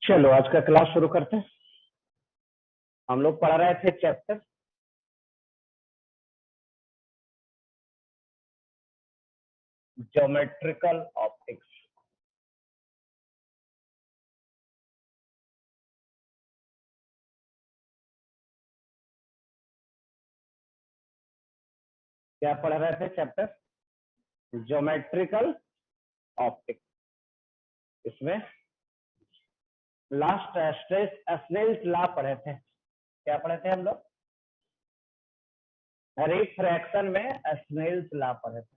चलो आज का क्लास शुरू करते हैं। हम लोग पढ़ रहे थे चैप्टर ज्योमेट्रिकल ऑप्टिक्स। क्या पढ़ रहे थे? Chapter geometrical optics. इसमें लास्ट स्नेल्स लॉ पढ़े थे। क्या पढ़े थे हम लोग? रिफ्रैक्शन में स्नेल्स लॉ पढ़े थे।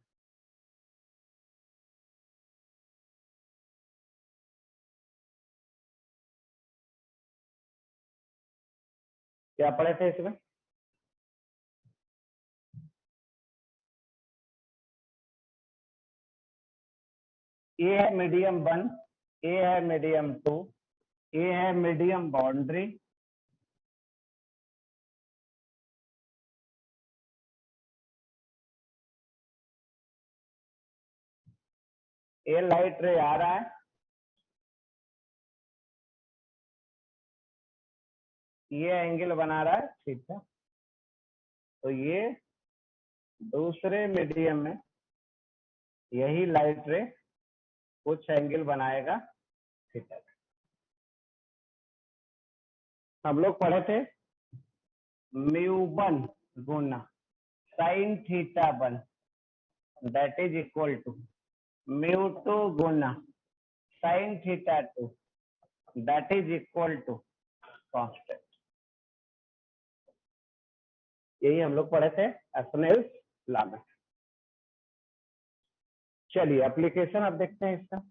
क्या पढ़े थे इसमें? ए है मीडियम 1, ए है मीडियम 2, ए है मीडियम बाउंड्री, ए लाइट रे आ रहा है, ये एंगल बना रहा है, ठीक है। तो ये दूसरे मीडियम में यही लाइट रे कुछ एंगल बनाएगा, ठीक है। हम लोग पढ़े थे म्यू 1 गुना sine theta 1 that is equal to mu 2 गुना sine theta 2 that is equal to constant. यही हम लोग पढ़े थे स्नेल्स लॉ में। चलिए एप्लीकेशन अब देखते हैं इसका।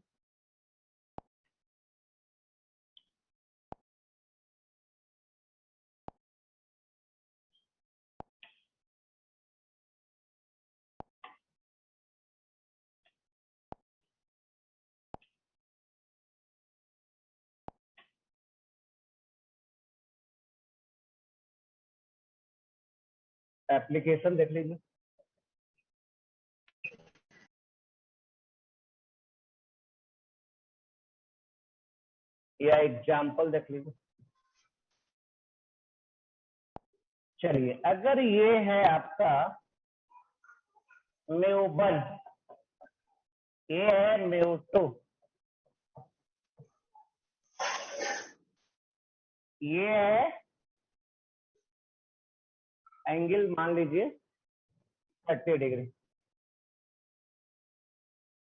एप्लीकेशन देख लीजिए या एग्जाम्पल देख लीजिए। चलिए अगर ये है आपका म्यू 1, ये है म्यू 2, ये है एंगल मान लीजिए 30 डिग्री।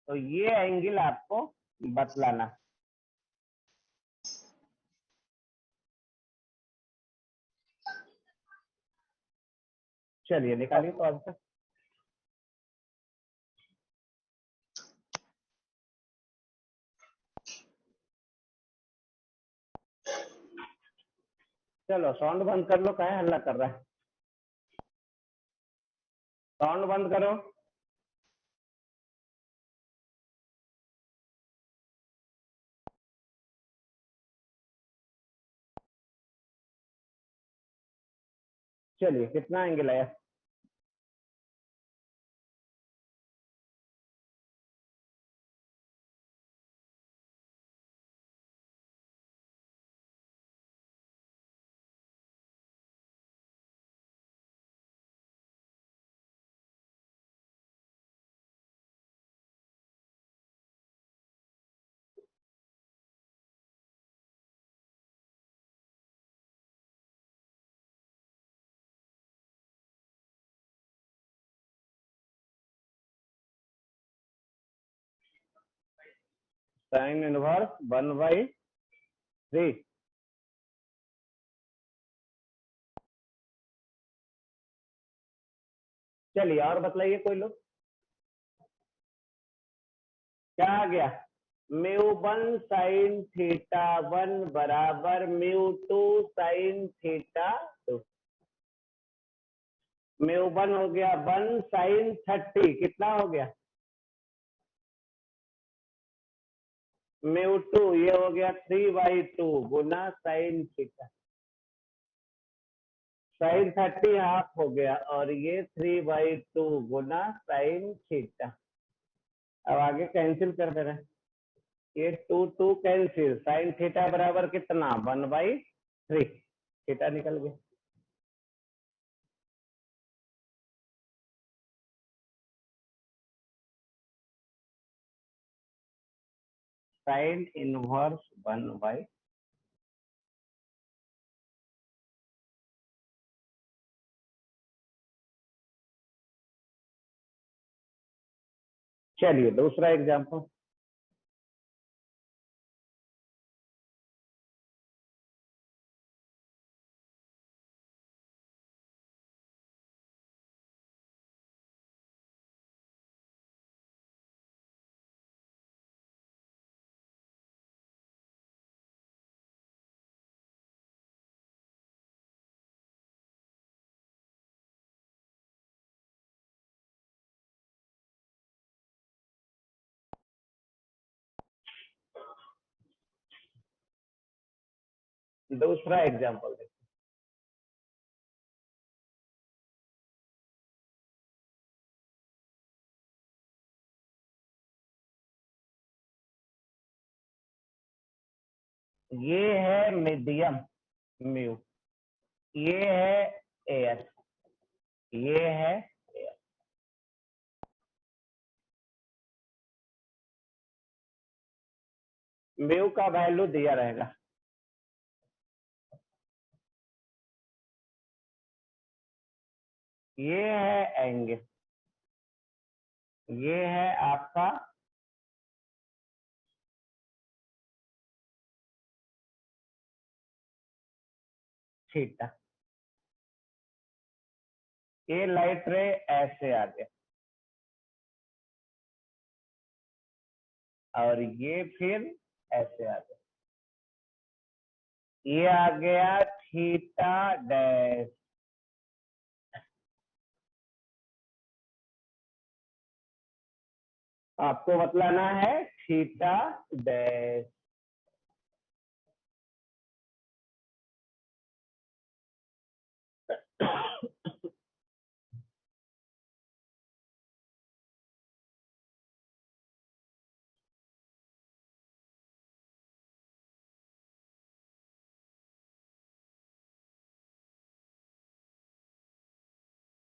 तो ये एंगल आपको बतलाना। चलिए निकालिए तो आंसर। चलो साउंड बंद कर लो, काहे हल्ला कर रहा है? साउंड बंद करो। चलिए कितना एंगल आया? Sine inverse 1/3। चलिए और बतलाइए कोई लोग। क्या आ गया? म्यू 1 साइन थीटा 1 बराबर म्यू 2 साइन थीटा 2। म्यू 1 हो गया 1 साइन 30, कितना हो गया? म्यू 2 ये हो गया 3/2 गुना साइन थीटा। साइन 30 हाफ हो गया और ये 3/2 गुना साइन थीटा। अब आगे कैंसिल कर दे रहे हैं। ये 2 कैंसिल, साइन थीटा बराबर कितना 1/3, थीटा निकल गया। साइन इनवर्स 1/, चलिए दूसरा एग्जाम्पल। दूसरा एग्जाम्पल देखिए। ये है मीडियम म्यू, ये है एयर, ये है एयर। म्यू का वैल्यू दिया रहेगा। ये है एंगल, ये है आपका थीटा। ये लाइट रे ऐसे आ गया और ये फिर ऐसे आ गया, ये आ गया थीटा डैश। आपको बतलाना है थीटा डैश।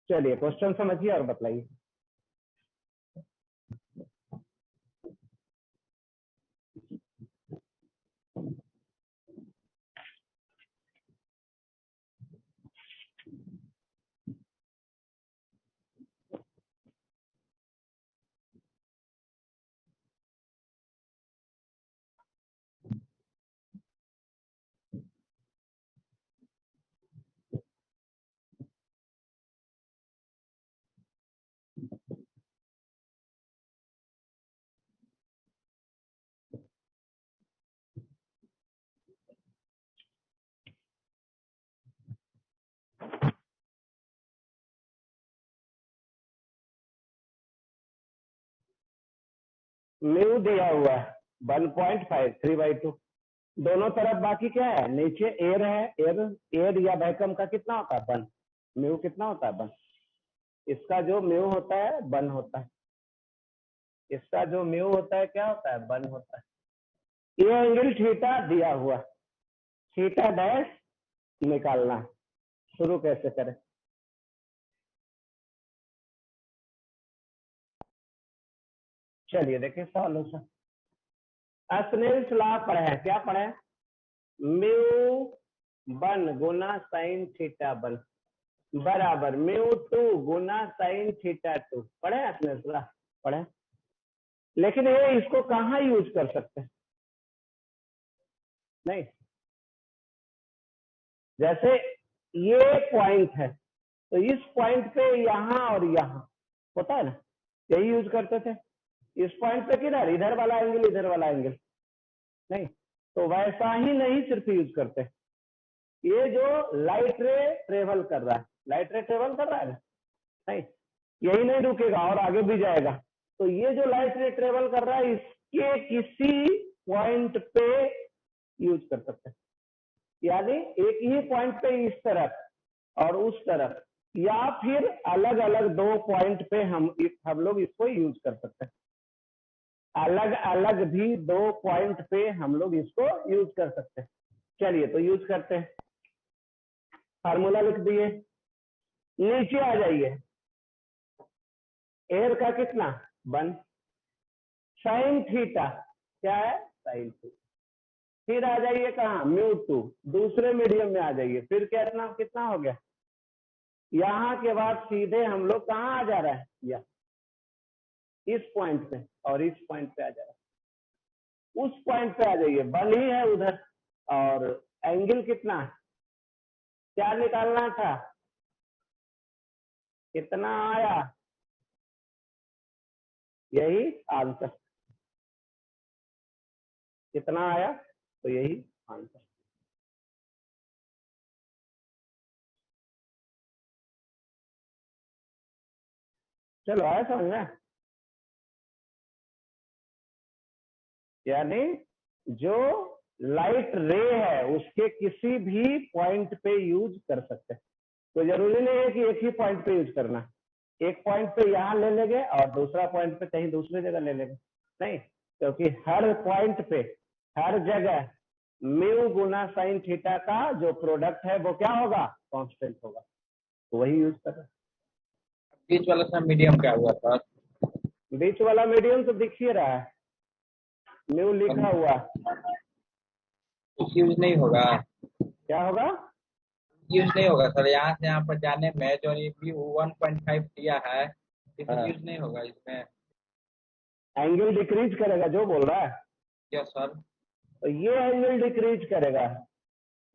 चलिए क्वेश्चन समझिए और बतलाइए। म्यू दिया हुआ है 1.5, 3/2। दोनों तरफ बाकी क्या है, नीचे एयर है, एयर या वैक्यूम का कितना होता है 1, म्यू कितना होता है 1। इसका जो म्यू होता है 1 होता है, इसका जो म्यू होता है क्या होता है 1 होता है। ये एंगल थीटा दिया हुआ, थीटा डैश निकालना है। शुरू कैसे करें। चलिए देखिए सॉल्यूशन। स्नेल्स लॉ पढ़े, क्या पढ़े, म्यू 1 गुना साइन थीटा 1 बराबर म्यू 2 गुना साइन थीटा 2, पढ़े स्नेल्स लॉ, पढ़े। लेकिन ये इसको कहाँ यूज कर सकते हैं, नहीं, जैसे ये पॉइंट है तो इस पॉइंट पे यहाँ और यहाँ होता है ना, यही यूज करते थे। इस पॉइंट पे किधर, इधर वाला एंगल, इधर वाला एंगल, नहीं, तो वैसा ही नहीं सिर्फ यूज करते। ये जो लाइट रे ट्रेवल कर रहा है, लाइट रे ट्रेवल कर रहा है ना, नहीं, यही नहीं रुकेगा और आगे भी जाएगा। तो ये जो लाइट रे ट्रेवल कर रहा है इसके किसी पॉइंट पे यूज कर सकते हैं, यानी एक ही पॉइंट पे इस तरफ और उस तरफ, या फिर अलग अलग 2 पॉइंट पे हम लोग इसको यूज कर सकते हैं। अलग अलग भी 2 पॉइंट पे हम लोग इसको यूज कर सकते हैं। चलिए तो यूज करते हैं, फार्मूला लिख दिए, नीचे आ जाइए, एयर का कितना 1 साइन थीटा, क्या है साइन थीटा, फिर आ जाइए कहाँ μ2, दूसरे मीडियम में आ जाइए, फिर कितना कितना हो गया, यहाँ के बाद सीधे हम लोग कहाँ आ जा रहा है, या इस पॉइंट पे और इस पॉइंट पे आ जा रहा है, उस पॉइंट पे आ जाइए, 1 ही है उधर, और एंगल कितना है, क्या निकालना था, कितना आया, यही आंसर, कितना आया, तो यही आंसर। चलो आया समझ में, यानी जो लाइट रे है उसके किसी भी पॉइंट पे यूज कर सकते हैं, तो जरूरी नहीं है कि एक ही पॉइंट पे यूज करना, एक पॉइंट पे यहाँ ले लेंगे और दूसरा पॉइंट पे कहीं दूसरी जगह ले लेंगे, नहीं, क्योंकि हर पॉइंट पे हर जगह म्यू गुना साइन थीटा का जो प्रोडक्ट है वो क्या होगा, कांस्टेंट होगा, तो वही यूज कर रहे हैं। बीच वाला सा मीडियम क्या हुआ था, बीच वाला मीडियम तो दिख ही रहा है, म्यू लिखा हुआ, कुछ यूज नहीं होगा, क्या होगा, यूज नहीं होगा सर, यहाँ से यहाँ पर जाने में जो 1.5 दिया है, हाँ। यूज नहीं होगा इसमें, एंगल डिक्रीज करेगा जो बोल रहा है, क्या सर, तो ये एंगल डिक्रीज करेगा,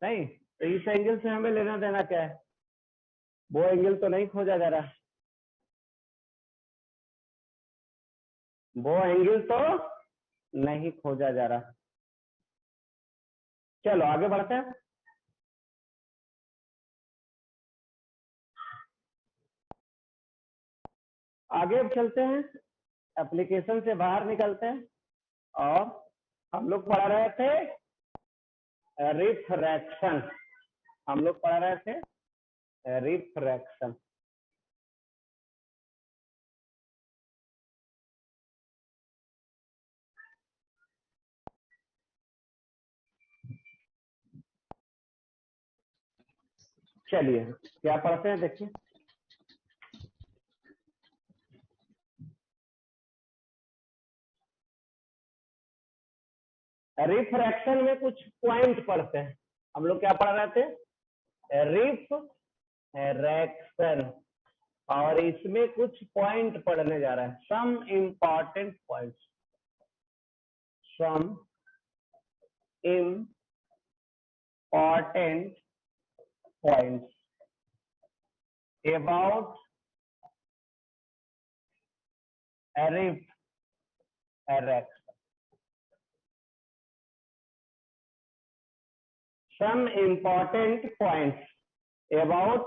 नहीं तो इस एंगल से हमें लेना देना क्या है, वो एंगल तो नहीं खोजा जा रहा, वो एंगल तो नहीं खोजा जा रहा। चलो आगे बढ़ते हैं, आगे चलते हैं, एप्लीकेशन से बाहर निकलते हैं, और हम लोग पढ़ रहे थे रिफ्रैक्शन, हम लोग पढ़ रहे थे रिफ्रैक्शन। चलिए क्या पढ़ते हैं देखिए, रिफ्रैक्शन में कुछ पॉइंट पढ़ते हैं, हम लोग क्या पढ़ रहे थे, रिफ्रैक्शन, और इसमें कुछ पॉइंट पढ़ने जा रहे हैं, some important points, some important points about refraction, some important points about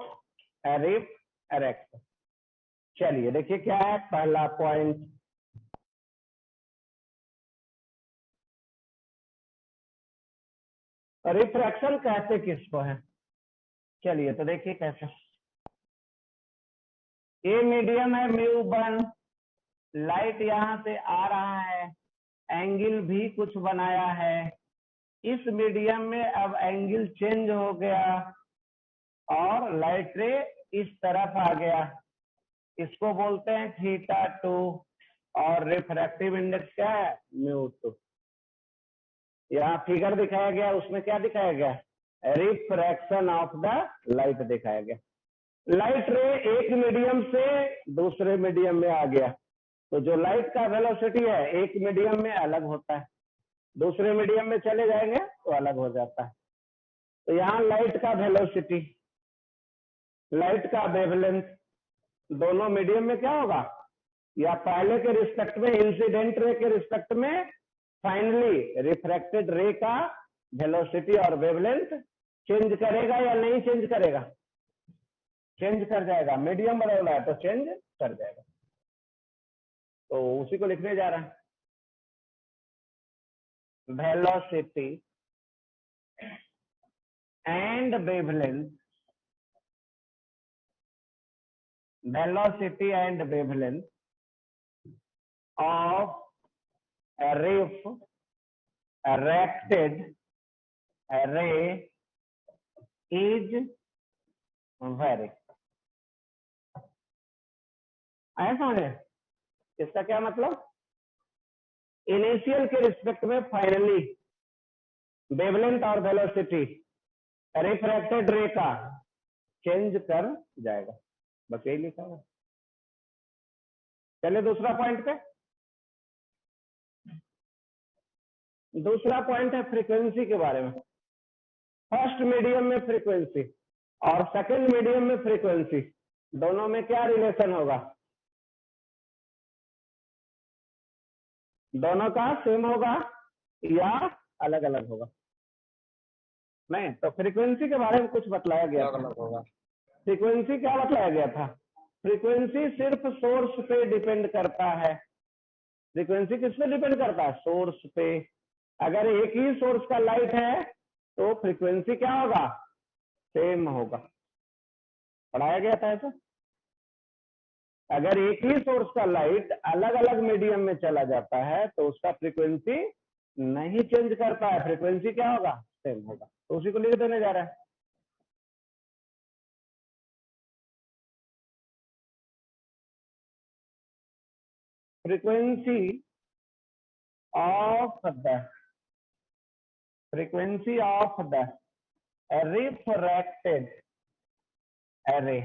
refraction. चलिए देखिए क्या है पहला पॉइंट, रिफ्रैक्शन कहते किसको है, चलिए तो देखिए कैसे, ये मीडियम है μ1, लाइट यहाँ से आ रहा है, एंगल भी कुछ बनाया है, इस मीडियम में अब एंगल चेंज हो गया और लाइट रे इस तरफ आ गया, इसको बोलते हैं θ2, और रिफ्रैक्टिव इंडेक्स क्या है μ2। यहाँ फिगर दिखाया गया, उसमें क्या दिखाया गया, रिफ्रैक्शन ऑफ द लाइट दिखाया गया, लाइट रे एक मीडियम से दूसरे मीडियम में आ गया, तो जो लाइट का वेलोसिटी है एक मीडियम में अलग होता है, दूसरे मीडियम में चले जाएंगे तो अलग हो जाता है, तो यहाँ लाइट का वेलोसिटी, लाइट का वेवलेंथ दोनों मीडियम में क्या होगा, या पहले के रिस्पेक्ट में इंसिडेंट रे के रिस्पेक्ट में फाइनली रिफ्रैक्टेड रे का वेलोसिटी और वेवलेंथ चेंज करेगा या नहीं चेंज करेगा, चेंज कर जाएगा, मीडियम बदल रहा है तो चेंज कर जाएगा, तो उसी को लिखने जा रहा है, velocity and wavelength, velocity and wavelength of refracted ray is very, आया समझे? इसका क्या मतलब? इनिशियल के रिस्पेक्ट में फाइनली वेवलेंथ और वेलोसिटी रिफ्रैक्टेड रे का चेंज कर जाएगा, बस यही लिखा है। चलिए दूसरा पॉइंट पे। दूसरा पॉइंट है फ्रीक्वेंसी के बारे में। फर्स्ट मीडियम में फ्रीक्वेंसी और सेकंड मीडियम में फ्रीक्वेंसी, दोनों में क्या रिलेशन होगा? दोनों का सेम होगा या अलग अलग होगा? नहीं, तो फ्रीक्वेंसी के बारे में कुछ बतलाया गया था। अलग होगा। फ्रीक्वेंसी क्या बतलाया गया था? फ्रीक्वेंसी सिर्फ सोर्स पे डिपेंड करता है। फ्रीक्वेंसी किस पे डिपेंड करता है? सोर्स पे। अगर एक ही सोर्स का लाइट है तो फ्रीक्वेंसी क्या होगा? सेम होगा। पढ़ाया गया था ऐसा। अगर एक ही सोर्स का लाइट अलग अलग मीडियम में चला जाता है तो उसका फ्रीक्वेंसी नहीं चेंज करता है, फ्रीक्वेंसी क्या होगा? सेम होगा। तो उसी को लिख देने जा रहा है। frequency of the refracted ray,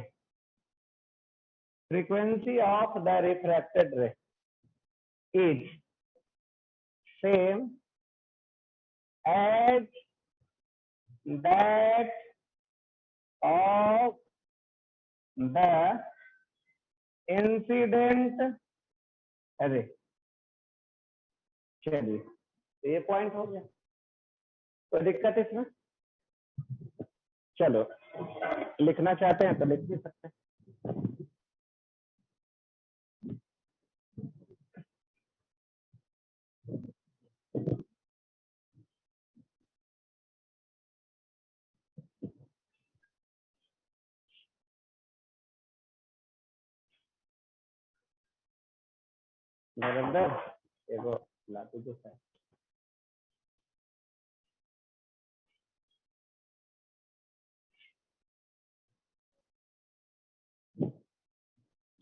frequency of the refracted ray is same as that of the incident ray। चलिए, ये पॉइंट हो गया। कोई दिक्कत इसमें? चलो, लिखना चाहते हैं तो लिख भी सकते हैं। नरेंद्र, एगो लातू जो है।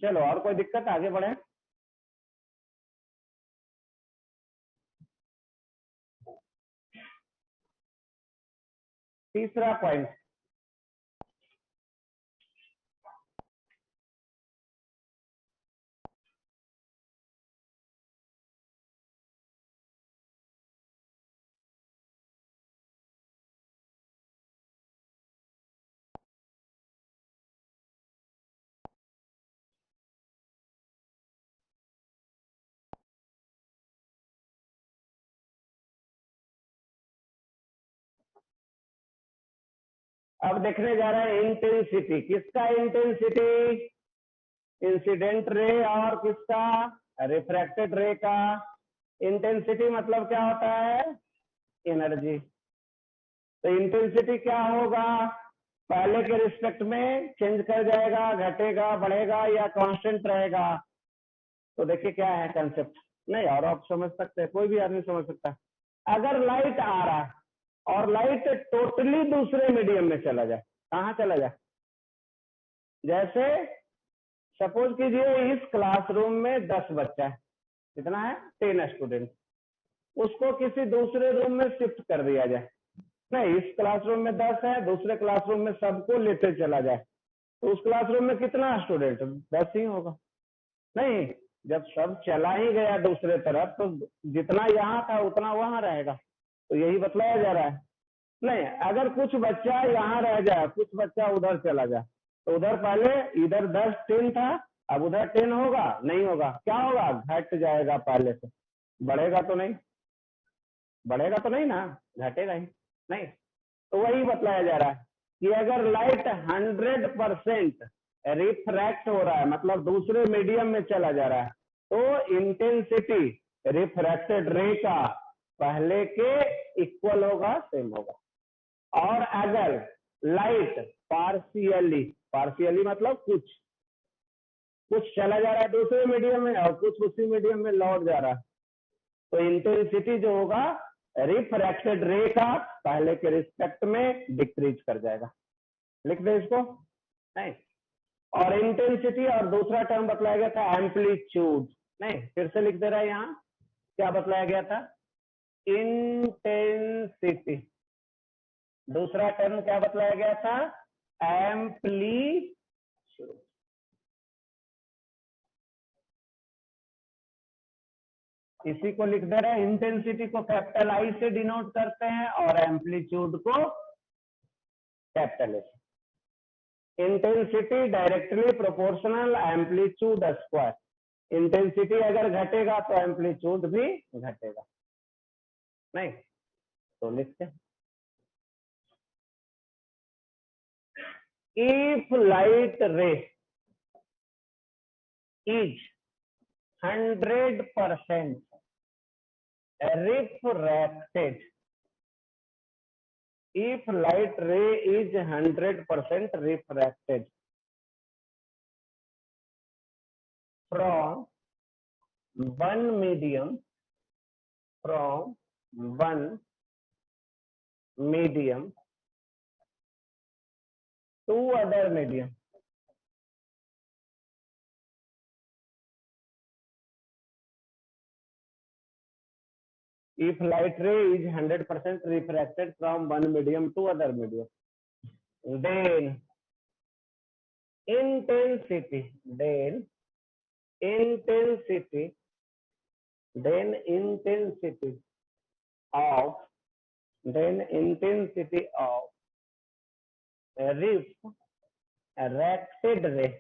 चलो, और कोई दिक्कत? आगे बढ़े। तीसरा पॉइंट, अब देखने जा रहा है इंटेंसिटी। किसका इंटेंसिटी? इंसिडेंट रे और किसका? रिफ्रैक्टेड रे का। इंटेंसिटी मतलब क्या होता है? एनर्जी। तो इंटेंसिटी क्या होगा? पहले के रिस्पेक्ट में चेंज कर जाएगा, घटेगा, बढ़ेगा या कांस्टेंट रहेगा? तो देखिए क्या है कंसेप्ट। नहीं, और आप समझ सकते हैं, कोई भी आदमी समझ सकता है। अगर लाइट आ रहा है और लाइट टोटली दूसरे मीडियम में चला जाए, कहाँ चला जाए? जैसे सपोज कीजिए इस क्लासरूम में 10 बच्चा है। कितना है? 10 स्टूडेंट। उसको किसी दूसरे रूम में शिफ्ट कर दिया जाए। नहीं, इस क्लासरूम में 10 है, दूसरे क्लासरूम में सबको लेते चला जाए, तो उस क्लासरूम में कितना स्टूडेंट? 10 ही होगा। नहीं, जब सब चला ही गया दूसरे तरफ तो जितना यहाँ था उतना वहां रहेगा। तो यही बतलाया जा रहा है। नहीं, अगर कुछ बच्चा यहाँ रह जाए, कुछ बच्चा उधर चला जाए, तो उधर पहले इधर 10 10 था, अब उधर 10 होगा? नहीं होगा। क्या होगा? घट जाएगा पहले से। बढ़ेगा तो नहीं? बढ़ेगा तो नहीं ना, घटेगा ही। नहीं, तो वही बतलाया जा रहा है कि अगर लाइट 100% रिफ्रैक्ट हो रहा है, मतलब दूसरे मीडियम में चला जा रहा है, तो इंटेंसिटी रिफ्रैक्टेड रे का पहले के इक्वल होगा, सेम होगा। और अगर लाइट पार्शियली मतलब कुछ चला जा रहा है दूसरे मीडियम में और कुछ उसी मीडियम में लौट जा रहा है, तो इंटेंसिटी जो होगा रिफ्रैक्टेड रे का पहले के रिस्पेक्ट में डिक्रीज कर जाएगा। लिख दे इसको, नहीं। और इंटेंसिटी और दूसरा टर्म बतलाया गया था एम्पलीट्यूड, नहीं फिर से लिख दे रहा है यहाँ, क्या बतलाया गया था? इंटेंसिटी। दूसरा टर्म क्या बतलाया गया था? एम्पलीट्यूड। इसी को लिख दे रहे हैं, इंटेंसिटी को कैपिटल आई से डिनोट करते हैं और एम्पलीट्यूड को capital S. Intensity directly proportional amplitude square. Intensity अगर घटेगा तो एम्पलीट्यूड भी घटेगा, नहीं तो लिखते हैं इफ लाइट रे is 100% refracted, if light ray is 100% refracted from one medium to other medium, if light ray is 100% refracted from one medium to other medium, then intensity of refracted ray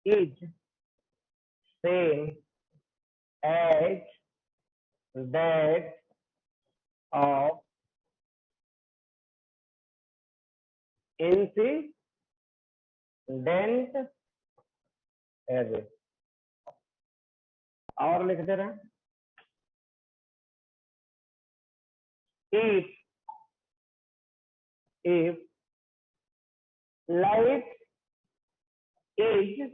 is same as that of incident ray। और लिख दे रहे हैं if light is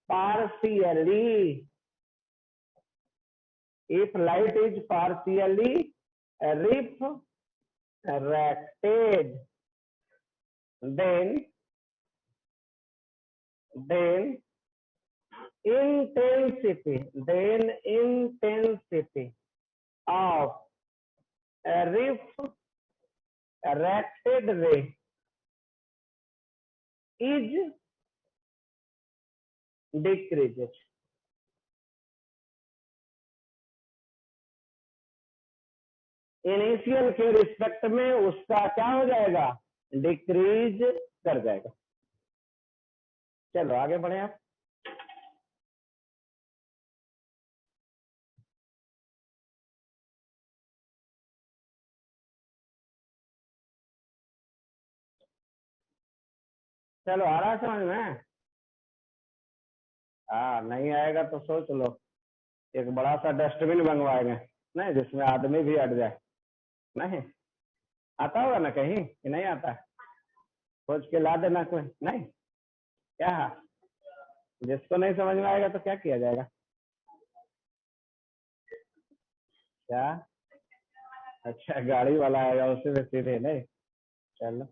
partially refracted, then intensity of refracted ray is decreases। Initial के respect में उसका क्या हो जाएगा? डिक्रीज कर जाएगा। चलो आगे बढ़े आप। चलो आ रहा समझ में? हाँ नहीं आएगा तो सोच लो, एक बड़ा सा डस्टबिन मंगवाएंगे नहीं, जिसमें आदमी भी अट जाए। नहीं आता होगा ना कहीं कि नहीं आता? खोज के ला देना कोई, नहीं क्या? जिसको नहीं समझ में आएगा तो क्या किया जाएगा? क्या? अच्छा गाड़ी वाला आएगा उसी में सीधे, नहीं चलो।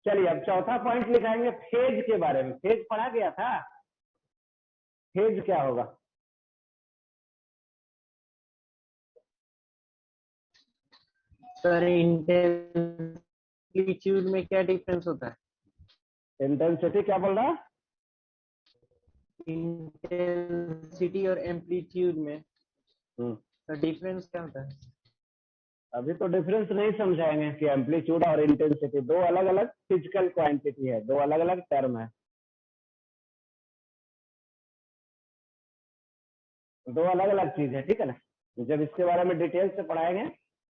चलिए अब चौथा पॉइंट लिखाएंगे फेज के बारे में। फेज पढ़ा गया था, फेज क्या होगा? सर इंटेंसिटी में क्या डिफरेंस होता है? इंटेंसिटी क्या बोल रहा? इंटेंसिटी और एम्पलीट्यूड में डिफरेंस क्या होता है? अभी तो डिफरेंस नहीं समझाएंगे कि एम्पलीट्यूड और इंटेंसिटी दो अलग अलग फिजिकल क्वांटिटी है, दो अलग अलग टर्म है, दो अलग अलग चीज है, ठीक है ना। जब इसके बारे में डिटेल से पढ़ाएंगे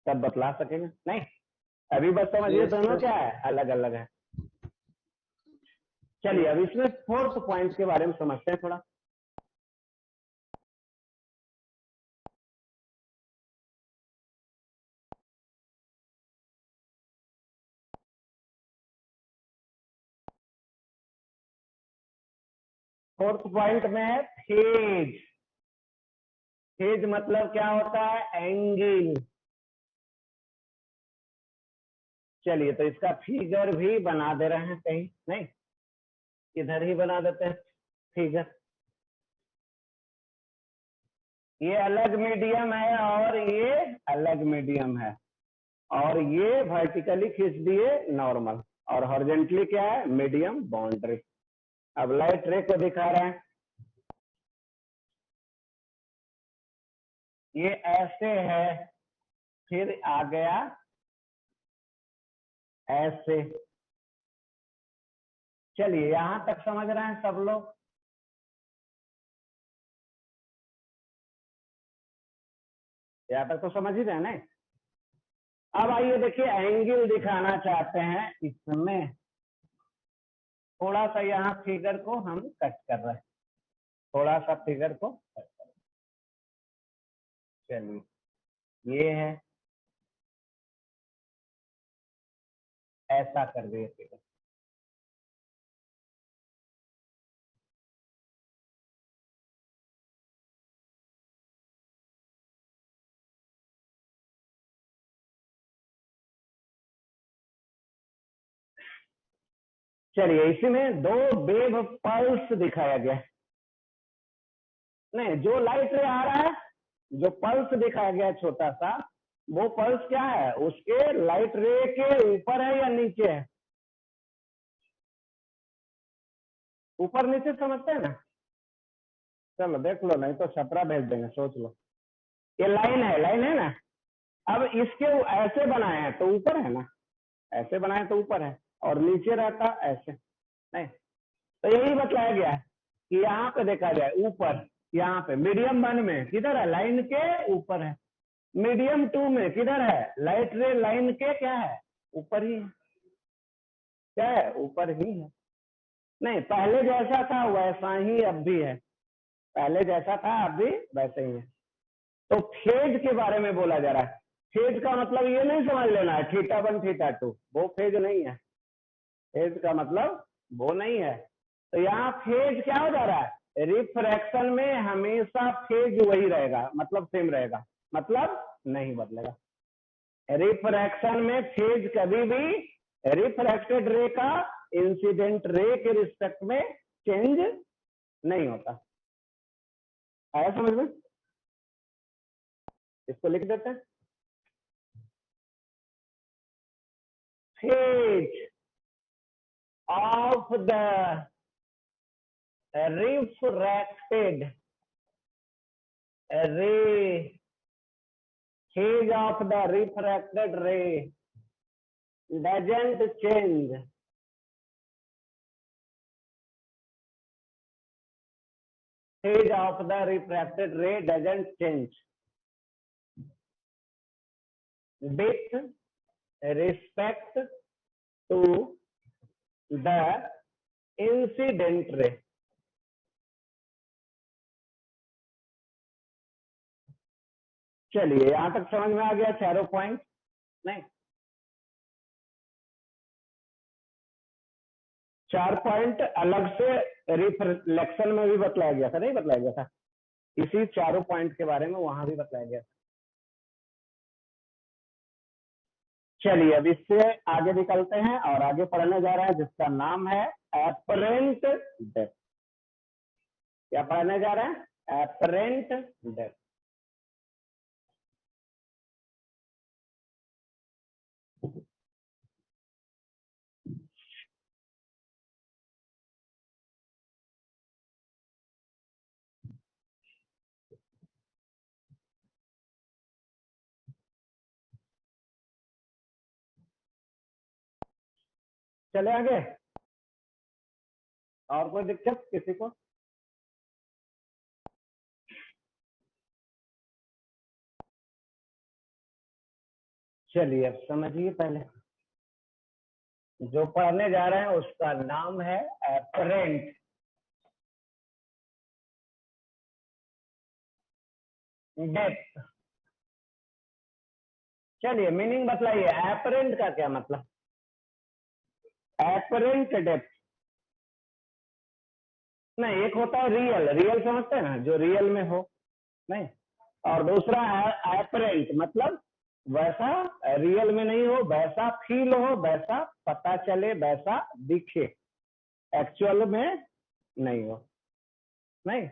तब बतला सकेंगे। नहीं अभी बस समझिए दोनों क्या है, अलग अलग है। चलिए अब इसमें फोर्थ पॉइंट के बारे में समझते हैं थोड़ा। फोर्थ पॉइंट में है फेज। फेज मतलब क्या होता है? एंगल। चलिए तो इसका फिगर भी बना दे रहे हैं, कहीं नहीं, इधर ही बना देते हैं फिगर। ये अलग मीडियम है और ये अलग मीडियम है, और ये वर्टिकली खींच दिए नॉर्मल, और हॉरिजॉन्टली क्या है? Medium boundary. अब लाइट रे को दिखा रहे हैं, ये ऐसे है, फिर आ गया ऐसे। चलिए यहां तक समझ रहे हैं सब लोग? यहाँ तक तो समझ ही रहे हैं ना? अब आइए देखिए, एंगल दिखाना चाहते हैं इसमें, थोड़ा सा यहाँ फिगर को हम कट कर रहे हैं, थोड़ा सा फिगर को कट कर रहे हैं। चलिए ये है, ऐसा कर दिए फिगर। चलिए इसी में दो वेव पल्स दिखाया गया है। नहीं, जो लाइट रे आ रहा है, जो पल्स दिखाया गया है छोटा सा, वो पल्स क्या है? उसके लाइट रे के ऊपर है या नीचे है? ऊपर नीचे समझते हैं ना? चलो देख लो, नहीं तो छपरा भेज देंगे, सोच लो। ये लाइन है ना? अब इसके ऐसे बनाए हैं तो ऊपर है ना, ऐसे बनाए तो ऊपर है, और नीचे रहता ऐसे नहीं। तो यही बताया गया है कि यहाँ पे देखा जाए ऊपर, यहाँ पे मीडियम 1 में किधर है? लाइन के ऊपर है। मीडियम 2 में किधर है? लाइट रे लाइन के क्या है? ऊपर ही है। क्या है? ऊपर ही है। नहीं, पहले जैसा था वैसा ही अब भी है, पहले जैसा था अब भी वैसे ही है। तो फेज के बारे में बोला जा रहा है। फेज का मतलब ये नहीं समझ लेना है θ1 θ2, वो फेज नहीं है। फेज का मतलब वो नहीं है। तो यहाँ फेज क्या हो जा रहा है? रिफ्रैक्शन में हमेशा फेज वही रहेगा, मतलब सेम रहेगा, मतलब नहीं बदलेगा। रिफ्रैक्शन में फेज कभी भी रिफ्रैक्टेड रे का इंसिडेंट रे के रिस्पेक्ट में चेंज नहीं होता। आया समझ में? इसको लिख देते हैं, phase of the refracted ray, phase of the refracted ray doesn't change phase of the refracted ray doesn't change with respect to the incident ray। चलिए यहां तक समझ में आ गया चारों पॉइंट? नहीं, 4 पॉइंट अलग से रिफ्लेक्शन में भी बतलाया गया था, नहीं बतलाया गया था? इसी चारों पॉइंट के बारे में वहां भी बताया गया था। चलिए अब इससे आगे निकलते हैं और आगे पढ़ने जा रहे हैं जिसका नाम है एपरेंट डेप्थ। क्या पढ़ने जा रहे हैं? Apparent depth. चले आगे, और कोई दिक्कत किसी को? चलिए अब समझिए, पहले जो पढ़ने जा रहे हैं उसका नाम है एपरेंट डेप्थ। चलिए मीनिंग बतलाइए, एपरेंट का क्या मतलब? एपरेंट डेप्थ नहीं, एक होता है रियल, रियल समझते हैं ना, जो रियल में हो, नहीं, और दूसरा है एपरेंट, मतलब वैसा रियल में नहीं हो, वैसा फील हो, वैसा पता चले, वैसा दिखे, एक्चुअल में नहीं हो। नहीं,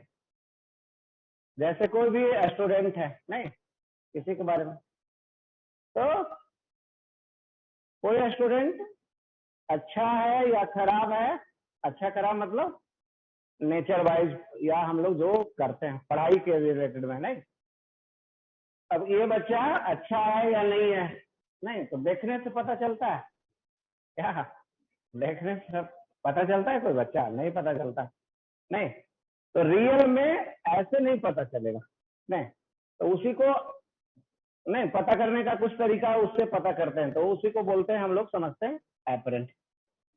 जैसे कोई भी स्टूडेंट है, नहीं, किसी के बारे में, तो कोई स्टूडेंट अच्छा है या खराब है, अच्छा खराब मतलब नेचर वाइज, या हम लोग जो करते हैं पढ़ाई के रिलेटेड में, नहीं, अब ये बच्चा अच्छा है या नहीं है, नहीं, तो देखने से पता चलता है क्या, देखने से पता चलता है कोई बच्चा, नहीं पता चलता, नहीं, तो रियल में ऐसे नहीं पता चलेगा, नहीं, तो उसी को नहीं पता करने का कुछ तरीका है, उससे पता करते हैं, तो उसी को बोलते हैं हम लोग, समझते हैं एपरेंट।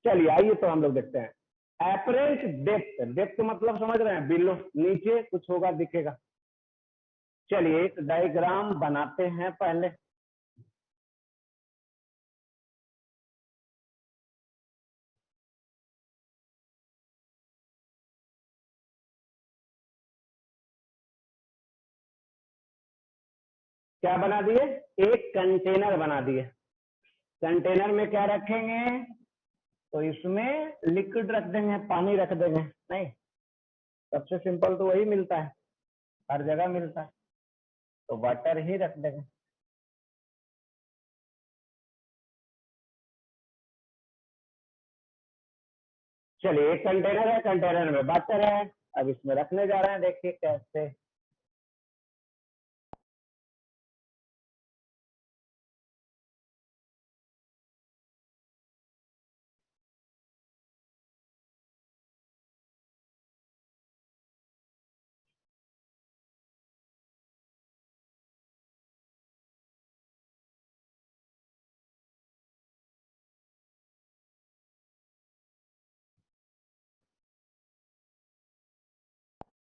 चलिए आइए तो हम लोग देखते हैं एपरेंट डेप्थ, डेप्थ मतलब समझ रहे हैं, बिलो, नीचे कुछ होगा दिखेगा। चलिए एक डायग्राम बनाते हैं पहले। क्या बना दिए, एक कंटेनर बना दिए, कंटेनर में क्या रखेंगे, तो इसमें लिक्विड रख देंगे, पानी रख देंगे, नहीं, सबसे सिंपल तो वही मिलता है, हर जगह मिलता है, तो वाटर ही रख देंगे। चलिए एक कंटेनर है, कंटेनर में वाटर है, अब इसमें रखने जा रहे हैं, देखिए कैसे।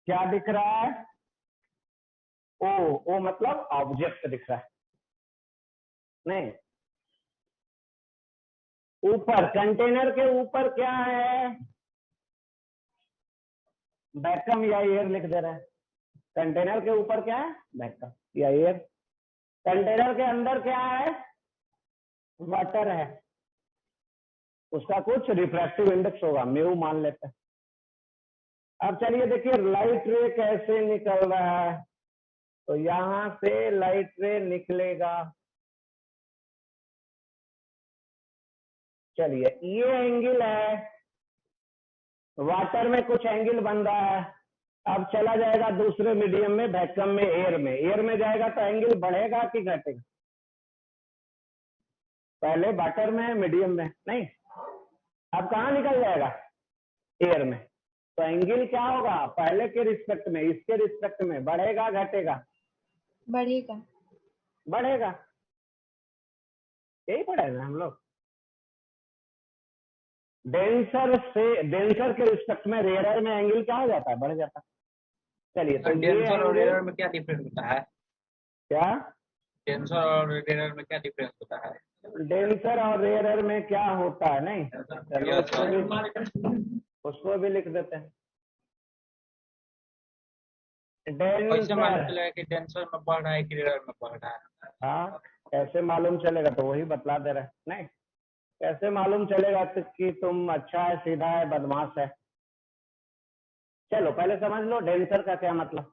क्या दिख रहा है, ओ, ओ मतलब ऑब्जेक्ट दिख रहा है, नहीं, ऊपर कंटेनर के ऊपर क्या है, वैक्यूम या एयर लिख दे रहा है, कंटेनर के ऊपर क्या है, वैक्यूम या एयर, कंटेनर के अंदर क्या है, वाटर है, उसका कुछ रिफ्रैक्टिव इंडेक्स होगा, म्यू मान लेते हैं। अब चलिए देखिए लाइट रे कैसे निकल रहा है, तो यहां से लाइट रे निकलेगा, चलिए ये एंगल है, वाटर में कुछ एंगल बन रहा है, अब चला जाएगा दूसरे मीडियम में, वैक्यूम में, एयर में, एयर में जाएगा तो एंगल बढ़ेगा कि घटेगा, पहले वाटर में, मीडियम में, नहीं, अब कहाँ निकल जाएगा, एयर में, तो एंगल क्या होगा, पहले के रिस्पेक्ट में, इसके रिस्पेक्ट में बढ़ेगा घटेगा, बढ़ेगा, बढ़ेगा, यही पढ़ेगा हम लोग। डेंसर के रिस्पेक्ट में रेयर में एंगल क्या हो जाता है, बढ़ जाता है। चलिए तो डेंसर और रेयर में क्या डिफरेंस होता है, क्या, डेंसर और रेयर में क्या डिफरेंस होता है, डेंसर और रेयर में क्या होता है, नहीं, चलिए उसको भी लिख देते हैं, कैसे मालूम डेंसर, चलेगा कि डेंसर में बढ़ रहा है कि रेयर में बढ़ रहा है, हाँ कैसे मालूम चलेगा, तो वही बतला दे रहे हैं, नहीं, कैसे मालूम चलेगा कि तुम अच्छा है, सीधा है, बदमाश है। चलो पहले समझ लो डेंसर का क्या मतलब,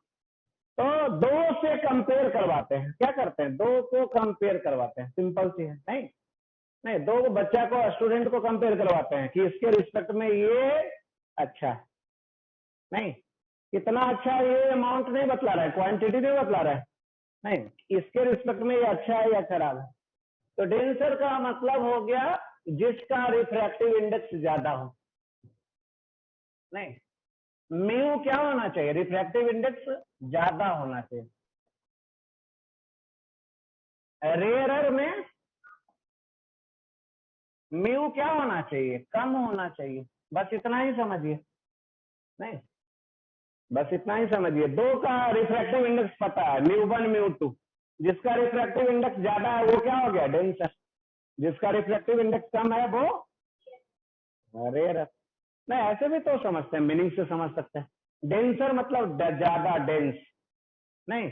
तो दो से कंपेयर करवाते हैं, क्या करते हैं, दो को कंपेयर करवाते हैं, सिंपल सी है, नहीं, नहीं, दो बच्चा को, स्टूडेंट को कंपेयर करवाते हैं कि इसके रिस्पेक्ट में ये अच्छा है, नहीं, कितना अच्छा है, ये अमाउंट नहीं बतला रहा है, क्वांटिटी नहीं बतला रहा है, नहीं, इसके रिस्पेक्ट में ये अच्छा है या खराब है, तो डेंसर का मतलब हो गया जिसका रिफ्रैक्टिव इंडेक्स ज्यादा हो, नहीं, म्यू क्या होना चाहिए, रिफ्रैक्टिव इंडेक्स ज्यादा होना चाहिए, रेयरर में म्यू क्या होना चाहिए, कम होना चाहिए, बस इतना ही समझिए, नहीं, बस इतना ही समझिए, दो का रिफ्रैक्टिव इंडेक्स पता है, म्यू1 म्यू2, जिसका रिफ्रैक्टिव इंडेक्स ज्यादा है वो क्या हो गया, डेंसर, जिसका रिफ्रैक्टिव इंडेक्स कम है वो रेयर, नहीं ऐसे भी तो समझते हैं, मीनिंग से समझ सकते हैं। डेंसर मतलब ज्यादा डेंस, नहीं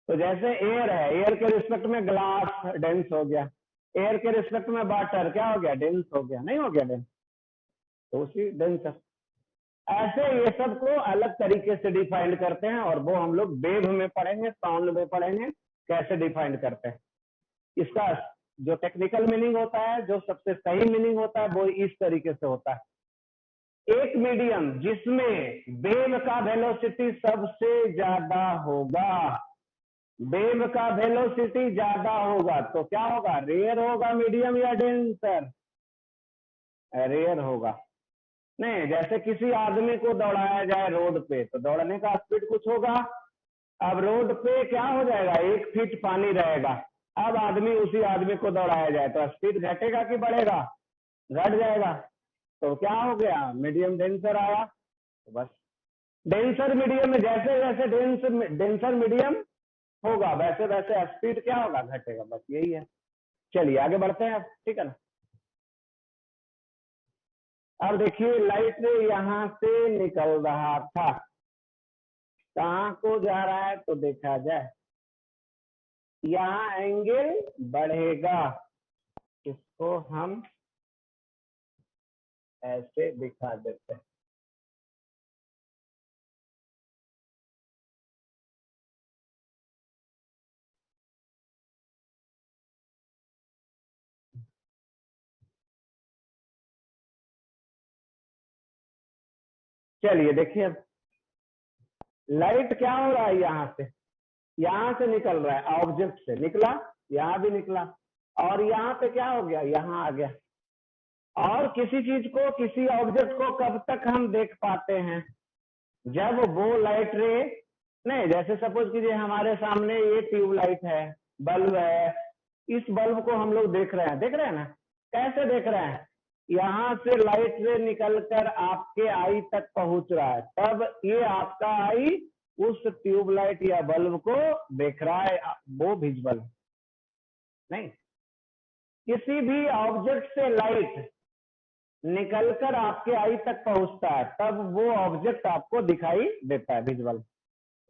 तो जैसे एयर है, एयर के रिस्पेक्ट में ग्लास डेंस हो गया, एयर के रिस्पेक्ट में वाटर क्या हो गया, डेंस हो गया, नहीं हो गया डेंस, तो उसी डेंसर। ऐसे ये सब को अलग तरीके से डिफाइंड करते हैं, और वो हम लोग वेव में पढ़ेंगे, साउंड में पढ़ेंगे कैसे डिफाइंड करते हैं। इसका जो टेक्निकल मीनिंग होता है, जो सबसे सही मीनिंग होता है, वो इस तरीके से होता है। एक मीडियम जिसमें वेव का वेलोसिटी सबसे ज्यादा होगा, वेव का वेलोसिटी ज्यादा होगा तो क्या होगा, रेयर होगा मीडियम या डेंसर, रेयर होगा। नहीं जैसे किसी आदमी को दौड़ाया जाए रोड पे तो दौड़ने का स्पीड कुछ होगा। अब रोड पे क्या हो जाएगा, 1 फीट पानी रहेगा। अब उसी आदमी को दौड़ाया जाए तो स्पीड घटेगा कि बढ़ेगा, घट जाएगा। तो क्या हो गया, मीडियम डेंसर आया। तो बस डेंसर मीडियम में जैसे जैसे डेंसर मीडियम होगा वैसे वैसे स्पीड क्या होगा, घटेगा, बस यही है। चलिए आगे बढ़ते हैं, ठीक है ना। अब देखिए लाइट यहाँ से निकल रहा था, कहाँ को जा रहा है तो देखा जाए, यहाँ एंगल बढ़ेगा, इसको हम ऐसे दिखा देते हैं। चलिए देखिए, अब लाइट क्या हो रहा है, यहाँ से निकल रहा है, ऑब्जेक्ट से निकला, यहाँ भी निकला, और यहाँ पे क्या हो गया, यहाँ आ गया। और किसी चीज को, किसी ऑब्जेक्ट को कब तक हम देख पाते हैं, जब वो लाइट रे, नहीं जैसे सपोज कीजिए हमारे सामने ये ट्यूबलाइट है, बल्ब है, इस बल्ब को हम लोग देख रहे हैं ना, कैसे देख रहे हैं, यहाँ से लाइट रे निकलकर आपके आई तक पहुंच रहा है, तब ये आपका आई उस ट्यूबलाइट या बल्ब को देख रहा है, वो विजुअल। नहीं किसी भी ऑब्जेक्ट से लाइट निकलकर आपके आई तक पहुंचता है तब वो ऑब्जेक्ट आपको दिखाई देता है, विजुअल।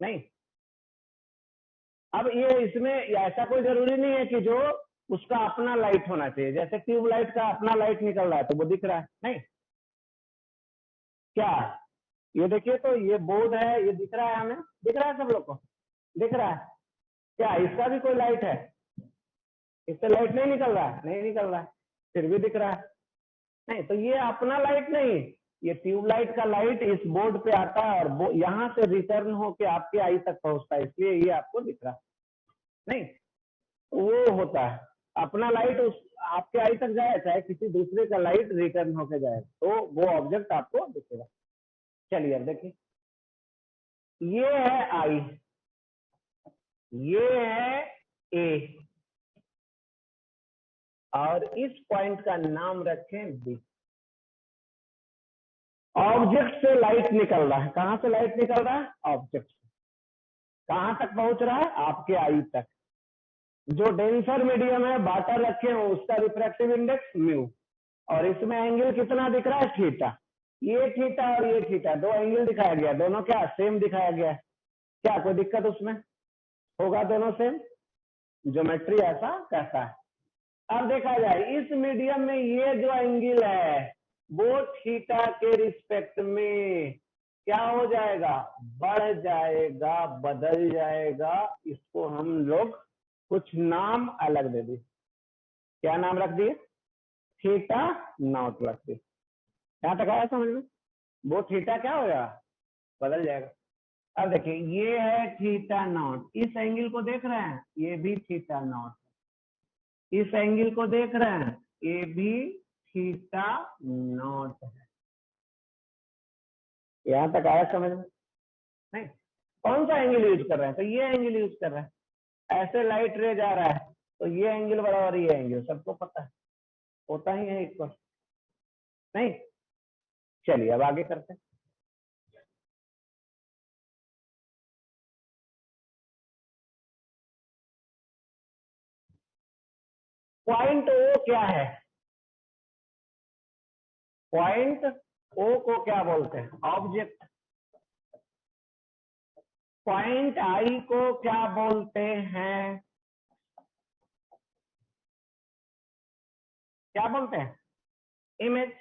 नहीं अब ये इसमें ऐसा कोई जरूरी नहीं है कि जो उसका अपना लाइट होना चाहिए, जैसे ट्यूबलाइट का अपना लाइट निकल रहा है तो वो दिख रहा है, नहीं क्या, ये देखिए तो ये बोर्ड है, ये दिख रहा है, हमें दिख रहा है, सब लोग को दिख रहा है, क्या इसका भी कोई लाइट है, इससे लाइट नहीं निकल रहा है, नहीं निकल रहा है, फिर भी दिख रहा है। नहीं तो ये अपना लाइट नहीं, ये ट्यूबलाइट का लाइट इस बोर्ड पे आता है और यहाँ से रिटर्न होके आपके आई तक पहुंचता है, इसलिए ये आपको दिख रहा है। नहीं वो होता है अपना लाइट, उस आपके आई तक जाए चाहे किसी दूसरे का लाइट रिटर्न होके जाए तो वो ऑब्जेक्ट आपको दिखेगा। चलिए अब देखिए, ये है आई, ये है ए, और इस पॉइंट का नाम रखें बी। ऑब्जेक्ट से लाइट निकल रहा है, कहां से लाइट निकल रहा है, ऑब्जेक्ट से, कहां तक पहुंच रहा है, आपके आई तक। जो डेंसर मीडियम है वाटर रखे हो उसका रिफ्रैक्टिव इंडेक्स म्यू, और इसमें एंगल कितना दिख रहा है, थीटा। ये थीटा और ये थीटा, दो एंगल दिखाया गया, दोनों क्या सेम दिखाया गया है, क्या कोई दिक्कत उसमें, होगा दोनों सेम, ज्योमेट्री ऐसा कहता है। अब देखा जाए इस मीडियम में ये जो एंगल है वो थीटा के रिस्पेक्ट में क्या हो जाएगा, बढ़ जाएगा, बदल जाएगा, इसको हम लोग कुछ नाम अलग दे दिए, क्या नाम रख दिए, थीटा नॉट रख दिए। यहाँ तक आया समझ में, वो थीटा क्या होगा, बदल जाएगा। अब देखिए ये है थीटा नॉट, इस एंगल को देख रहे हैं, ये भी थीटा नॉट, इस एंगल को देख रहे हैं, ये भी थीटा नॉट है। यहाँ तक आया समझ में, नहीं कौन सा एंगल यूज कर रहे हैं, तो ये एंगल यूज कर रहे हैं, ऐसे लाइट रे जा रहा है तो ये एंगल बराबर ये एंगल, सबको पता है, होता ही है इक्वल। नहीं चलिए अब आगे करते हैं। पॉइंट ओ क्या है, पॉइंट ओ को क्या बोलते हैं? ऑब्जेक्ट। पॉइंट आई को क्या बोलते हैं? क्या बोलते हैं? इमेज।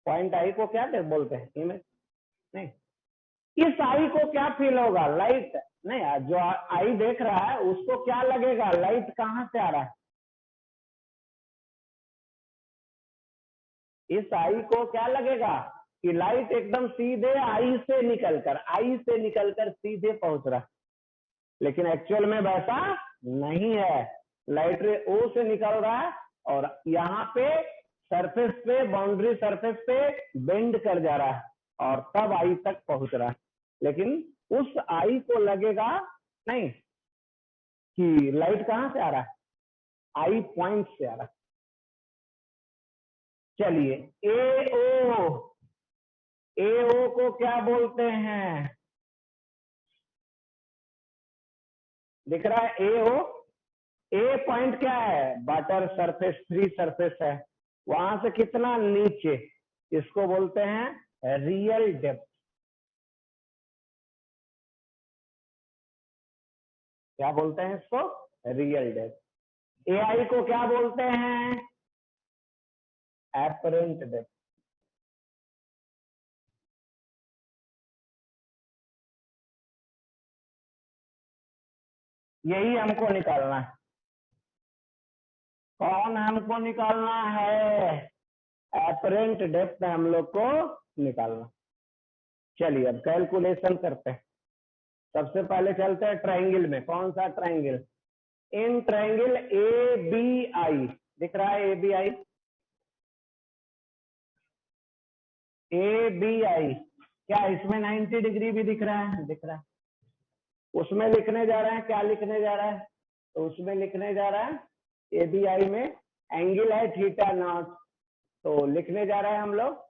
पॉइंट आई को क्या बोलते हैं? इमेज। नहीं, इस आई को क्या फील होगा? लाइट। नहीं, जो आई देख रहा है उसको क्या लगेगा? लाइट कहां से आ रहा है? इस आई को क्या लगेगा कि लाइट एकदम सीधे आई से निकलकर सीधे पहुंच रहा है। लेकिन एक्चुअल में वैसा नहीं है। लाइट रे ओ से निकल रहा है और यहाँ पे सरफेस पे, बाउंड्री सरफेस पे बेंड कर जा रहा है और तब आई तक पहुंच रहा है। लेकिन उस आई को लगेगा नहीं कि लाइट कहां से आ रहा है, आई पॉइंट से आ रहा है। चलिए, एओ को क्या बोलते हैं? दिख रहा है एओ? ए पॉइंट क्या है? वाटर सरफेस, फ्री सरफेस है, वहां से कितना नीचे, इसको बोलते हैं रियल डेप्थ। क्या बोलते हैं इसको? Real depth. एआई को क्या बोलते हैं? Apparent depth. यही हमको निकालना है। कौन हमको निकालना है? एपरेंट डेप्थ हम लोग को निकालना। चलिए अब कैलकुलेशन करते हैं। सबसे पहले चलते हैं ट्रायंगल में। कौन सा triangle? In triangle A B I, दिख रहा है A B I? A B आई, क्या इसमें 90 डिग्री भी दिख रहा है? दिख रहा है। उसमें लिखने जा रहे हैं, क्या लिखने जा रहा है? तो उसमें लिखने जा रहा है ए बी आई में एंगल है थीटा नॉट, तो लिखने जा रहे हैं हम लोग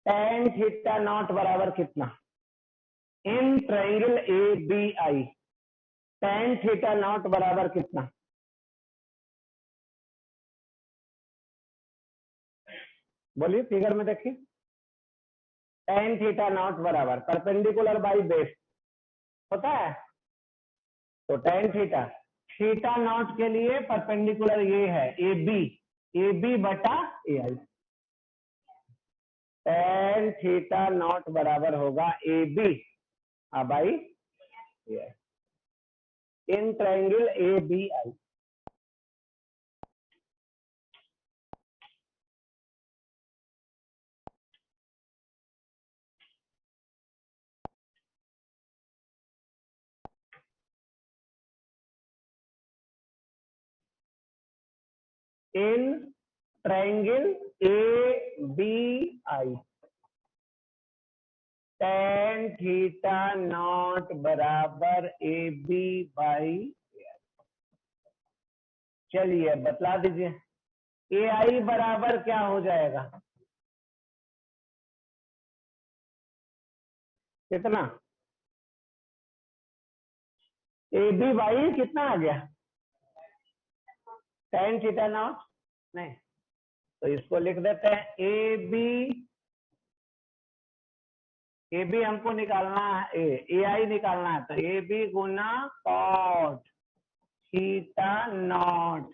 tan थीटा नॉट बराबर कितना? In triangle A B I tan theta naught बराबर कितना? बोलिए, फिगर में देखिए। tan थीटा नॉट बराबर परपेंडिकुलर बाई बेस होता है, तो tan थीटा नॉट के लिए परपेंडिकुलर ये है ए बी बटा A I. tan theta naught बराबर होगा A B by A I in triangle A B I. In triangle A B I tan theta naught बराबर ए बी बाई। चलिए बतला दीजिए, ए आई बराबर क्या हो जाएगा? कितना? ए बी बाई कितना आ गया? tan theta not. नहीं, तो इसको लिख देते हैं ए बी हमको निकालना है, ए आई निकालना है, तो ए बी गुना कॉट थीटा नॉट।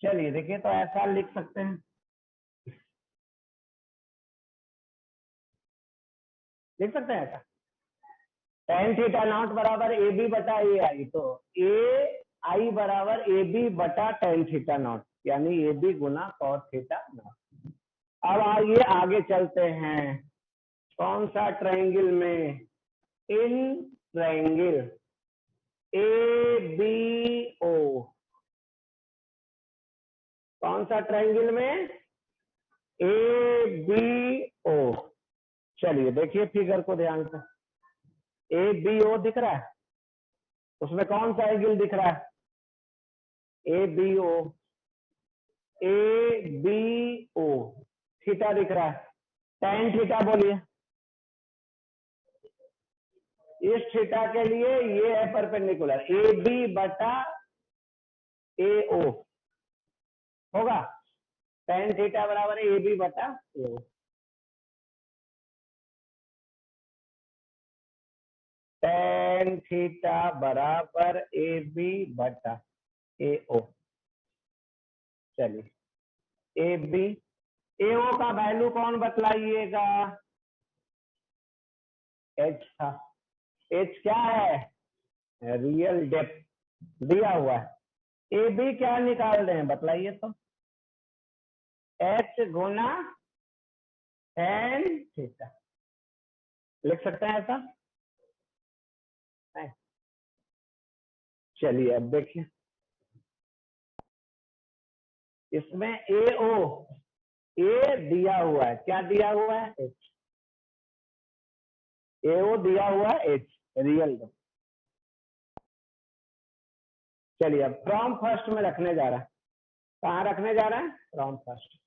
चलिए देखिए, तो ऐसा लिख सकते हैं, ऐसा tan थीटा नॉट बराबर ए बी बटा ए आई, तो ए आई बराबर ए बी बटा tan थीटा नॉट, यानी ए बी गुना कॉट थीटा नॉट। अब आइए आगे चलते हैं। कौन सा ट्रायंगल में? In triangle A B O. कौन सा ट्रायंगल में? A B O. चलिए देखिए फिगर को ध्यान से, ए बी ओ दिख रहा है, उसमें कौन सा एंगल दिख रहा है? A B O, A B O theta दिख रहा है। tan थीटा बोलिए। इस थीटा के लिए ये है परपेंडिकुलर, ए बी बटा ए ओ होगा। tan थीटा बराबर है AB बटा AO। tan थीटा बराबर AB बटा AO। चलिए AB AO का वैल्यू कौन बतलाइएगा? H था। H क्या है? रियल डेप्थ दिया हुआ है। AB क्या निकाल रहे हैं बतलाइए तो? H गुना tan थीटा। लिख सकते हैं ऐसा? चलिए अब देखिए, इसमें AO A दिया हुआ है, क्या दिया हुआ है? H। AO दिया हुआ है H रियल डेप्थ। चलिए अब फ्रॉम फर्स्ट में रखने जा रहा है। कहाँ रखने जा रहा है? From first.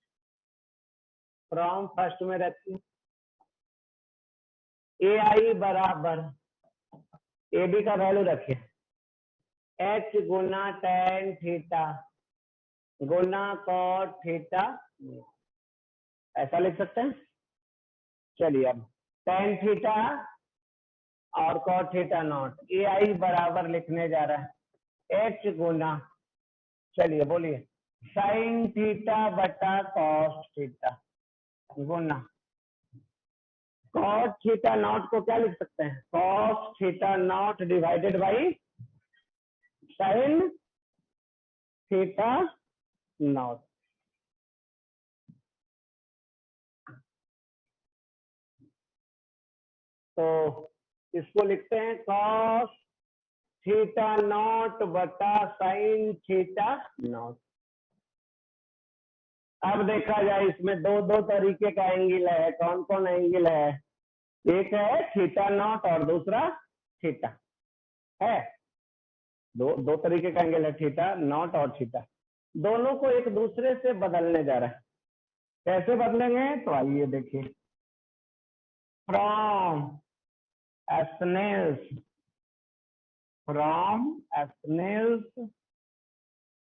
फ्रॉम फर्स्ट में रखिए AI बराबर AB का वैल्यू रखिए H गुना tan थीटा गुना cot थीटा, ऐसा लिख सकते हैं। चलिए अब tan थीटा और cot थीटा नॉट AI बराबर लिखने जा रहा है H गुना, चलिए बोलिए, sin थीटा बटा cos थीटा गुना cot थीटा नॉट को क्या लिख सकते हैं? cos theta naught divided by sin theta naught. तो इसको लिखते हैं cos थीटा नॉट बटा sin थीटा नॉट। अब देखा जाए इसमें दो तरीके का एंगल है। कौन कौन एंगल है? एक है थीटा नॉट और दूसरा थीटा है। दो तरीके का एंगल है, थीटा नॉट और थीटा। दोनों को एक दूसरे से बदलने जा रहा है। कैसे बदलेंगे? तो आइए देखिए, from Snell's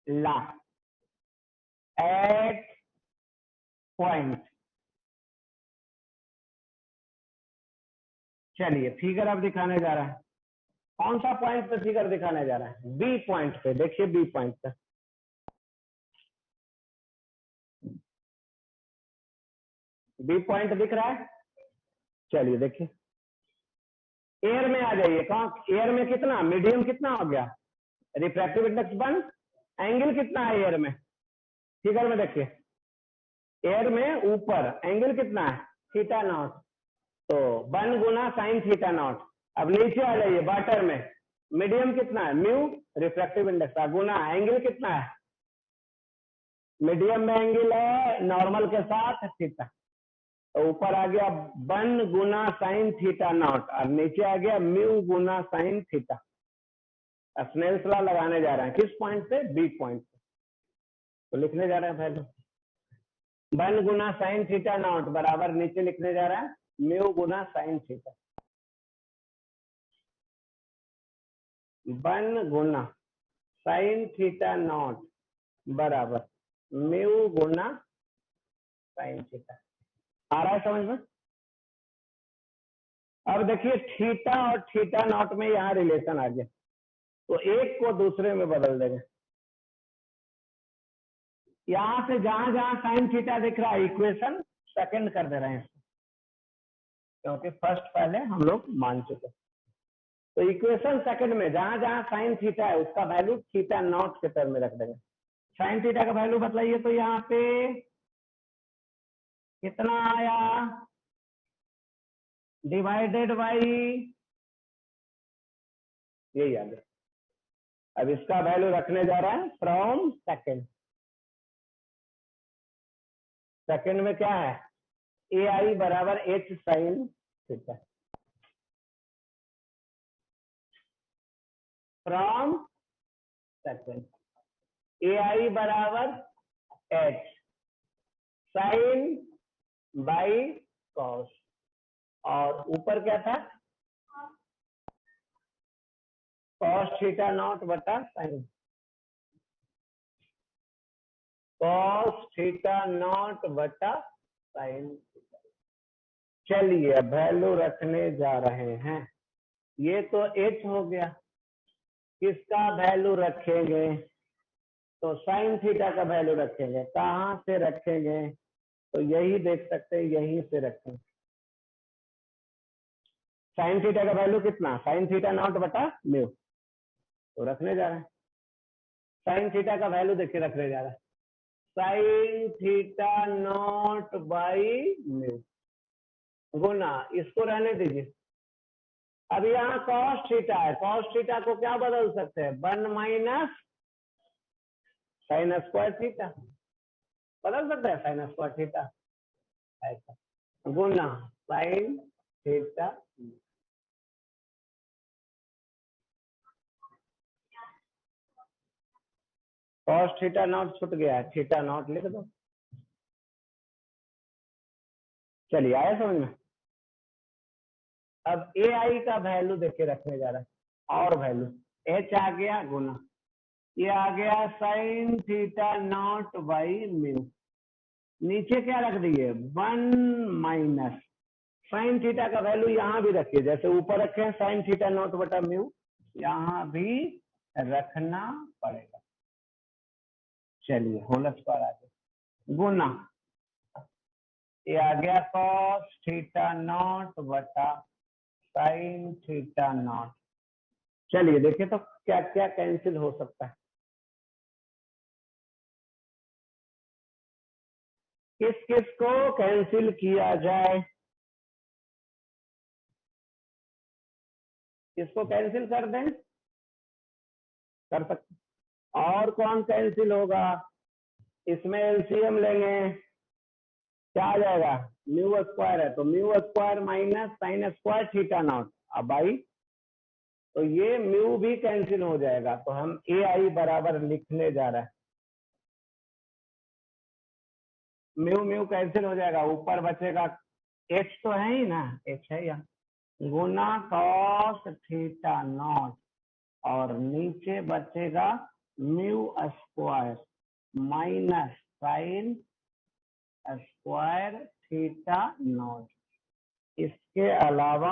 law at point. चलिए फिगर अब दिखाने जा रहा है। कौन सा पॉइंट पे फिगर दिखाने जा रहा है? बी पॉइंट पे। देखिए बी पॉइंट पे, बी पॉइंट दिख रहा है। चलिए देखिए, एयर में आ जाइए। कहाँ? एयर में कितना, मीडियम कितना हो गया? Refractive index 1। एंगल कितना है एयर में? फिगर में देखिए, एयर में ऊपर एंगल कितना है? Theta naught. तो 1 गुना साइन थीटा नॉट। अब नीचे आ जाइए, वाटर में मीडियम कितना है? म्यू रिफ्रैक्टिव इंडेक्स का गुना एंगल कितना है? मीडियम में एंगल है नॉर्मल के साथ थीटा। तो ऊपर आ गया 1 गुना साइन थीटा नॉट और नीचे आ गया म्यू गुना साइन थीटा। स्नेल्स लॉ लगाने जा रहे हैं किस पॉइंट पे? बी पॉइंट पे। तो लिखने जा रहे हैं पहले 1 गुना साइन थीटा नॉट बराबर नीचे लिखने जा रहा है म्यू गुना साइन थीटा। 1 गुना साइन थीटा नॉट बराबर म्यू गुना साइन थीटा। आ रहा है समझ में? अब देखिए थीटा और थीटा नॉट में यहाँ रिलेशन आ गया, तो एक को दूसरे में बदल देंगे। यहां से जहां जहां साइन थीटा दिख रहा है इक्वेशन सेकंड कर दे रहे हैं इसको, क्योंकि फर्स्ट पहले हम लोग मान चुके। तो इक्वेशन सेकंड में जहां जहां साइन थीटा है उसका वैल्यू थीटा नॉट के टर्म में रख देंगे। साइन थीटा का वैल्यू बतलाइए तो यहाँ पे कितना आया? डिवाइडेड बाई, यही याद है। अब इसका वैल्यू रखने जा रहा है फ्रॉम सेकंड। सेकंड में क्या है? ए आई बराबर H sine theta. From second A I बराबर एच साइन बाई कॉस, और ऊपर क्या था? कॉस थीटा नॉट बटा साइन। कॉस थीटा नॉट बटा साइन थीटा। चलिए अब वैल्यू रखने जा रहे हैं। ये तो h हो गया, किसका वैल्यू रखेंगे? तो साइन थीटा का वैल्यू रखेंगे। कहाँ से रखेंगे? तो यही देख सकते हैं, यहीं से रखेंगे। साइन थीटा का वैल्यू कितना? साइन थीटा नॉट बटा म्यू, तो रखने जा रहे हैं। साइन थीटा का वैल्यू देखिए रखने जा रहा है, sine theta nought by mu गुना, इसको रहने दीजिए। अब यहाँ कॉस थीटा है, कॉस थीटा को क्या बदल सकते हैं? 1 माइनस साइन स्क्वायर थीटा, बदल सकते हैं साइन स्क्वायर थीटा, ऐसा गुना sine theta. Cos theta nought छूट गया है, थीटा नॉट लिख दो। चलिए आया समझ में? अब ए आई का वैल्यू देख के रखने जा रहा है, और वैल्यू एच आ गया गुना, ये आ गया sign theta nought by mu, नीचे क्या रख दिए? 1 माइनस साइन थीटा का वैल्यू यहाँ भी रखिए, जैसे ऊपर रखे हैं साइन थीटा नॉट बटा म्यू, यहाँ भी रखना पड़ेगा। चलिए होल स्क्वायर आ गया गुना, ये आ गया कॉस थीटा नॉट बटा साइन थीटा नॉट। चलिए देखिए तो क्या क्या कैंसिल हो सकता है। किस किस को कैंसिल किया जाए? किसको कैंसिल कर दें? कर सकते। और कौन कैंसिल होगा? इसमें एलसीएम लेंगे, क्या आ जाएगा? म्यू स्क्वायर है तो mu square minus sign square theta naught, अब आई तो ये म्यू भी कैंसिल हो जाएगा, तो हम ए आई बराबर लिखने जा रहे हैं, म्यू म्यू कैंसिल हो जाएगा, ऊपर बचेगा एच, तो है ही ना, एच है यहाँ, गुना कॉस थीटा नॉट, और नीचे बचेगा mu square minus sign square theta naught. इसके अलावा